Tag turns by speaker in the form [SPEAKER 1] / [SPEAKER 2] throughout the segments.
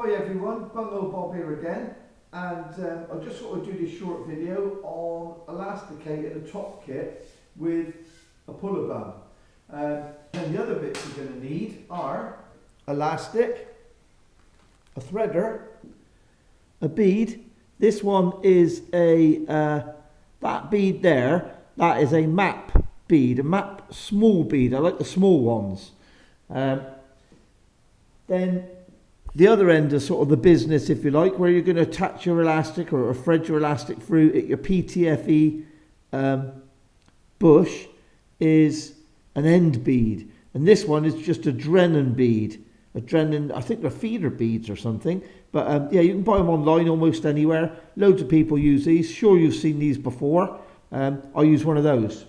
[SPEAKER 1] Hi everyone, Bungo Bob here again, and I just thought I'd do this short video on elasticating a top kit with a puller bung. And the other bits you're going to need are elastic, a threader, a bead. This one is a, that bead there, that is a map bead, a map small bead. I like the small ones. Then the other end is sort of the business, if you like, where you're going to attach your elastic or thread your elastic through at your PTFE bush is an end bead. And this one is just a Drennan bead. A Drennan, I think they're feeder beads or something. But yeah, you can buy them online almost anywhere. Loads of people use these. Sure, you've seen these before. I use one of those.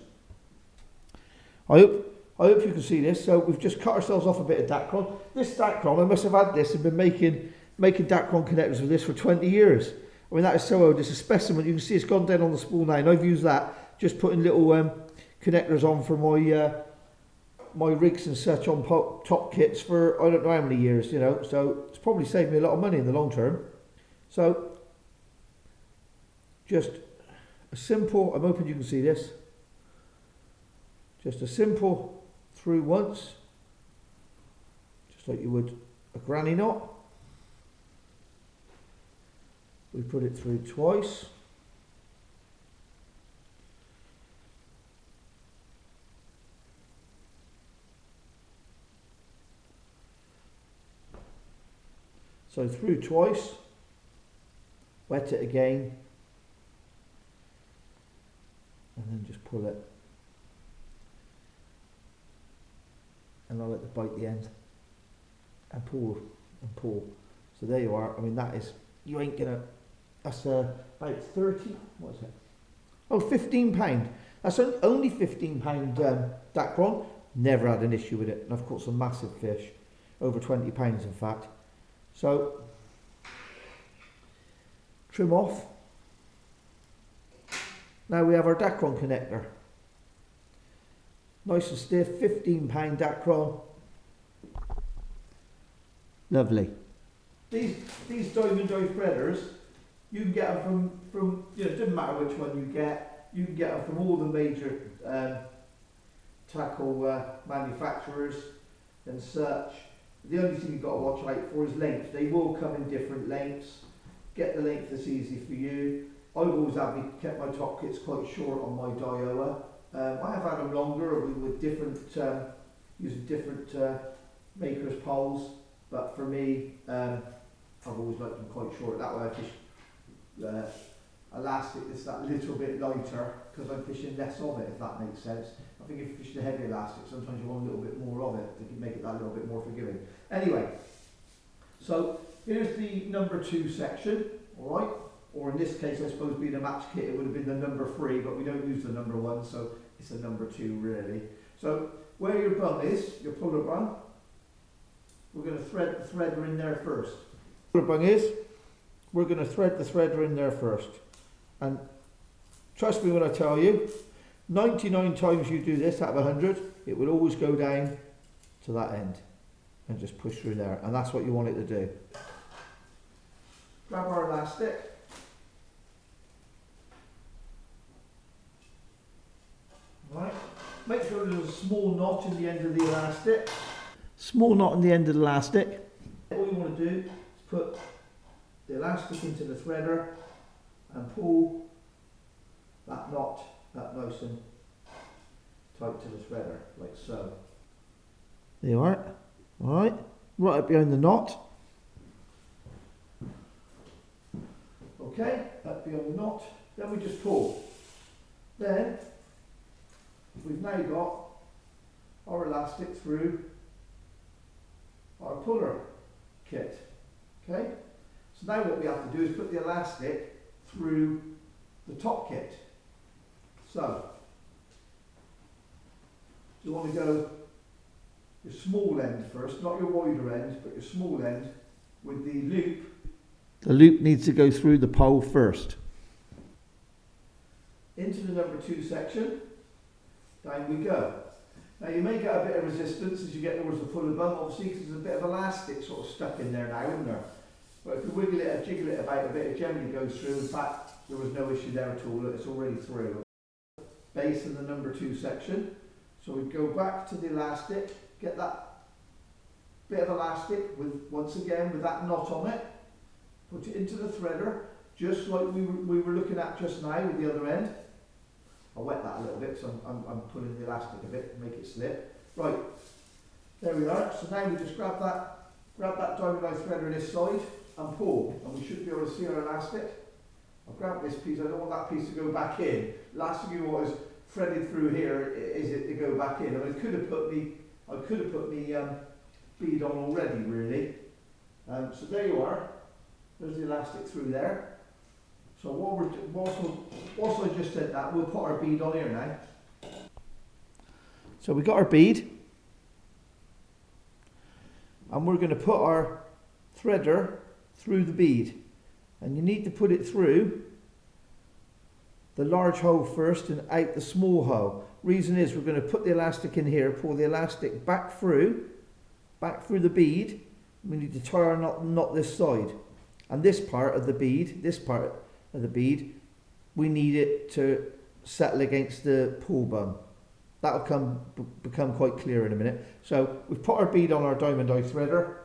[SPEAKER 1] I hope you can see this. So we've just cut ourselves off a bit of Dacron. This Dacron, I must have had this and been making Dacron connectors with this for 20 years. I mean, that is so old. It's a specimen. You can see it's gone down on the spool now, and I've used that, just putting little connectors on for my my rigs and such on top kits for I don't know how many years, you know. So it's probably saved me a lot of money in the long term. So just a simple, I'm hoping you can see this, just a simple through once, just like you would a granny knot. We put it through twice. So through twice, wet it again, and then just pull it. And I like to bite the end and pull and pull. So there you are. I mean, that is, you ain't gonna, that's about 30, what is it? Oh, £15. That's only £15 Dacron. Never had an issue with it. And I've caught some massive fish, over £20 in fact. So, trim off. Now we have our Dacron connector. Nice and stiff, £15 Dacron. Lovely. These diamond eye threaders, you can get them from you know, it doesn't matter which one you get. You can get them from all the major tackle manufacturers and such. The only thing you've got to watch out for is length. They will come in different lengths. Get the length that's easy for you. I've always kept my top kits quite short on my Daiwa. I have had them longer with different, using different makers' poles, but for me, I've always liked them quite short. That way I fish elastic that's that little bit lighter, because I'm fishing less of it, if that makes sense. I think if you fish the heavy elastic, sometimes you want a little bit more of it to make it that little bit more forgiving. Anyway, so here's the number 2 section, alright? Or in this case, I suppose being a match kit, it would have been the number 3, but we don't use the number 1, so it's a number 2 really. So where your bung is, your puller bung, we're going to thread the threader in there first. Puller bung is, we're going to thread the threader in there first. And trust me when I tell you, 99 times you do this out of 100, it will always go down to that end and just push through there. And that's what you want it to do. Grab our elastic. Right. Make sure there's a small knot in the end of the elastic. Small knot in the end of the elastic. All you want to do is put the elastic into the threader and pull that knot up nice and tight to the threader, like so. There you are. Alright, right up behind the knot. Okay, up behind the knot. Then we just pull. Then we've now got our elastic through our puller kit. Okay? So now what we have to do is put the elastic through the top kit. So, you want to go your small end first, not your wider end, but your small end with the loop. The loop needs to go through the pole first. Into the number 2 section, down we go. Now you may get a bit of resistance as you get towards the puller bung, obviously, because there's a bit of elastic sort of stuck in there now, isn't there? But if you wiggle it or jiggle it about a bit, it generally goes through. In fact, there was no issue there at all. It's already through. Base in the number 2 section. So we go back to the elastic, get that bit of elastic with, once again, with that knot on it, put it into the threader, just like we were looking at just now with the other end. I'll wet that a little bit, so I'm pulling the elastic a bit to make it slip. Right, there we are. So now we just grab that diamond eye threader this side and pull, and we should be able to see our elastic. I'll grab this piece. I don't want that piece to go back in. Last thing you want is threaded through here is it to go back in. I mean, I could have put me bead on already, really. So there you are. There's the elastic through there. So whilst I just said that, we'll put our bead on here now. So we got our bead, and we're going to put our threader through the bead, and you need to put it through the large hole first and out the small hole. Reason is we're going to put the elastic in here, pull the elastic back through the bead. We need to tie our knot this side, and this part of the bead, we need it to settle against the pull bung. That'll become quite clear in a minute. So we've put our bead on our diamond eye threader,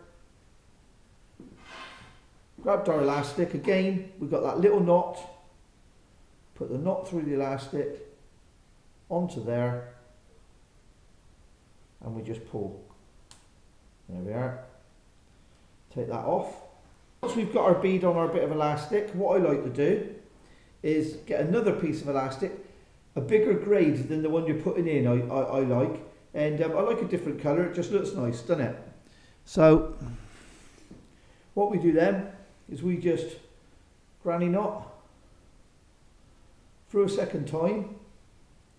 [SPEAKER 1] grabbed our elastic again. We've got that little knot. Put the knot through the elastic onto there, and we just pull. There we are. Take that off. Once we've got our bead on our bit of elastic, what I like to do is get another piece of elastic, a bigger grade than the one you're putting in. I like, and I like a different colour. It just looks nice, doesn't it? So what we do then is we just granny knot through a second time.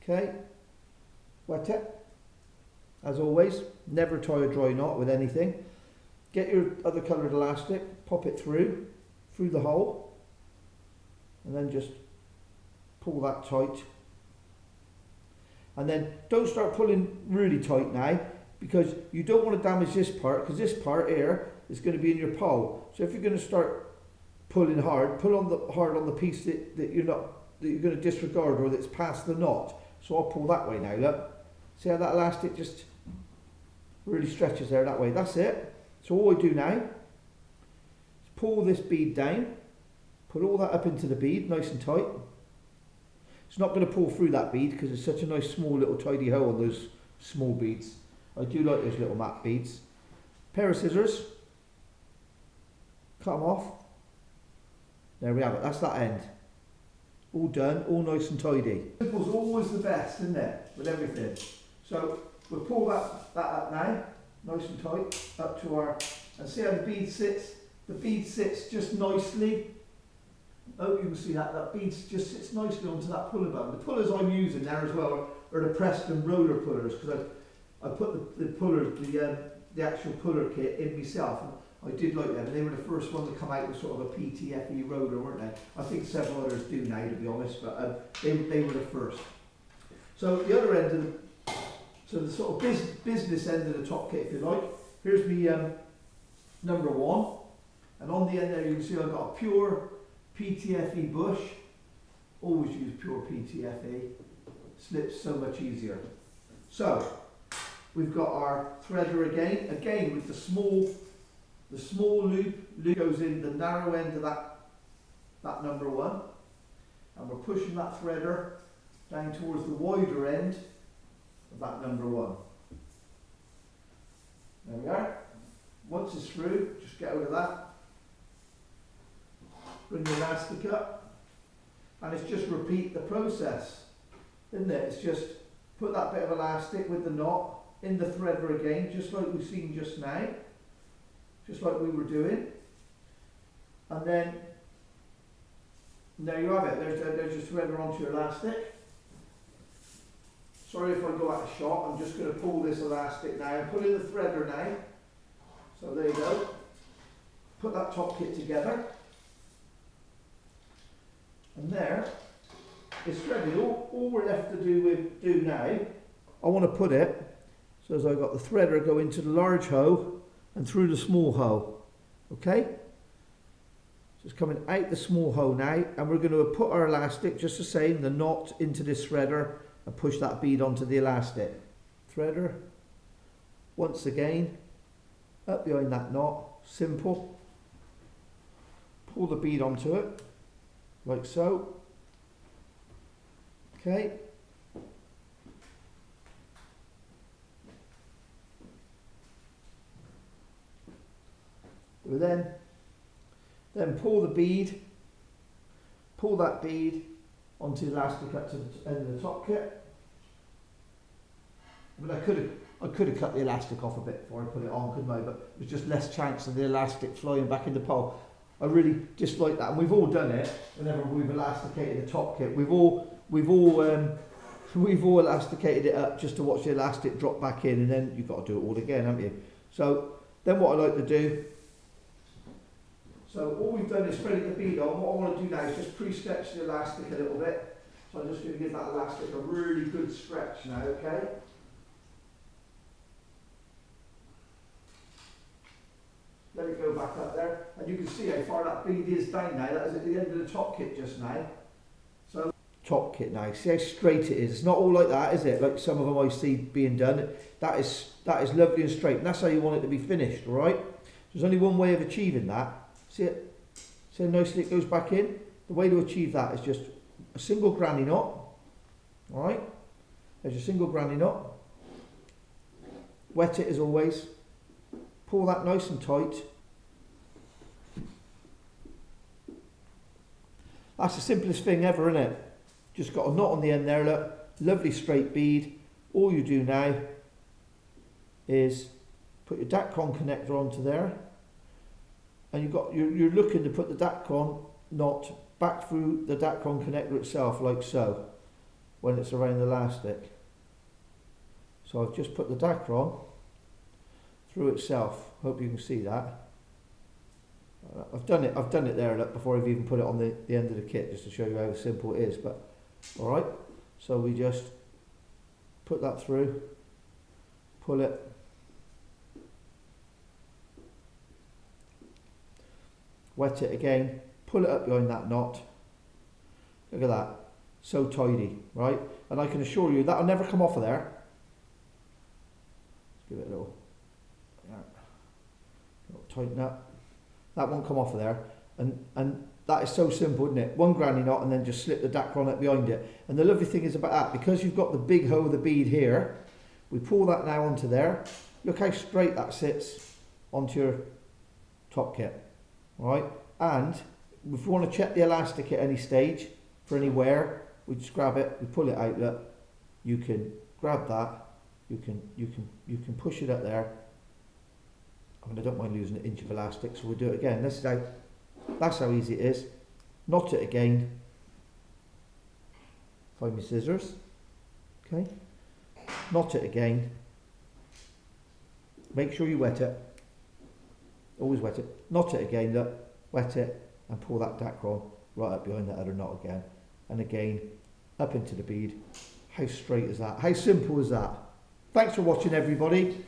[SPEAKER 1] Okay, wet it as always. Never tie a dry knot with anything. Get your other coloured elastic, pop it through the hole, and then just pull that tight. And then don't start pulling really tight now, because you don't want to damage this part, because this part here is going to be in your pole. So if you're going to start pulling hard, pull on hard on the piece that you're going to disregard, or that's past the knot. So I'll pull that way now. Look, see how that elastic just really stretches there that way. That's it. So all I do now is pull this bead down, put all that up into the bead nice and tight. It's not going to pull through that bead because it's such a nice small little tidy hole on those small beads. I do like those little matte beads. Pair of scissors, cut them off. There we have it, that's that end. All done, all nice and tidy. Simple's always the best, isn't it, with everything. So we'll pull that up now, nice and tight, up to our, and see how the bead sits? The bead sits just nicely. Oh, you can see that bead just sits nicely onto that puller button. The pullers I'm using there as well are the Preston roller pullers, because I put the puller, the actual puller kit in myself. And I did like them, and they were the first one to come out with sort of a PTFE roller, weren't they? I think several others do now, to be honest, but they were the first. So the other end of the sort of business end of the top kit, if you like. Here's me number 1, and on the end there you can see I've got a pure PTFE bush. Always use pure PTFE. Slips so much easier. So we've got our threader again with the small loop goes in the narrow end of that number 1, and we're pushing that threader down towards the wider end of that number 1. There we are. Once it's through, just get out of that. Bring the elastic up, and it's just repeat the process, isn't it? It's just put that bit of elastic with the knot in the threader again, just like we've seen just now, just like we were doing, and then there you have it. There's your threader onto your elastic. Sorry if I go out of shot. I'm just going to pull this elastic now and put in the threader now. So there you go. Put that top kit together. And there, it's ready. All we're left to do now, I want to put it so as I've got the threader go into the large hole and through the small hole. Okay? it's coming out the small hole now, and we're going to put our elastic, just the same, the knot into this threader and push that bead onto the elastic. Threader, once again, up behind that knot, simple. Pull the bead onto it, like so. Okay. We'll then pull the bead, pull that bead onto the elastic up to the end of the top kit. I mean, I could have cut the elastic off a bit before I put it on, couldn't I? But there's just less chance of the elastic flying back in the pole. I really dislike that, and we've all done it whenever we've elasticated the top kit. We've all elasticated it up just to watch the elastic drop back in, and then you've got to do it all again, haven't you? So then what I like to do. So all we've done is threaded the bead on. What I want to do now is just pre-stretch the elastic a little bit. So I'm just going to give that elastic a really good stretch now, okay? Let it go back up there. And you can see how far that bead is down now. That is at the end of the top kit just now. So top kit now. See how straight it is. It's not all like that, is it? Like some of them I see being done. That is lovely and straight. And that's how you want it to be finished, all right? There's only one way of achieving that. See it? See how nicely it goes back in? The way to achieve that is just a single granny knot. Alright? There's your single granny knot. Wet it as always. Pull that nice and tight. That's the simplest thing ever, isn't it? Just got a knot on the end there, look. Lovely straight bead. All you do now is put your Dacron connector onto there. And you're looking to put the Dacron knot back through the Dacron connector itself, like so, when it's around the elastic. So I've just put the Dacron through itself. Hope you can see that. I've done it there, look, before I've even put it on the end of the kit, just to show you how simple it is. But all right, so we just put that through, pull it. Wet it again, pull it up behind that knot. Look at that, so tidy, right? And I can assure you that'll never come off of there. Let's give it a little tighten up. That won't come off of there. And that is so simple, isn't it? One granny knot and then just slip the Dacron up behind it. And the lovely thing is about that, because you've got the big hole of the bead here, we pull that now onto there. Look how straight that sits onto your top kit. Right, and if we want to check the elastic at any stage for any wear, we just grab it, we pull it out. Look, you can grab that, you can push it up there. I mean, I don't mind losing an inch of elastic, so we'll do it again. That's how easy it is. Knot it again. Find my scissors. Okay. Knot it again. Make sure you wet it. Always wet it. Knot it again, look, wet it, and pull that Dacron right up behind that other knot again. And again, up into the bead. How straight is that? How simple is that? Thanks for watching, everybody.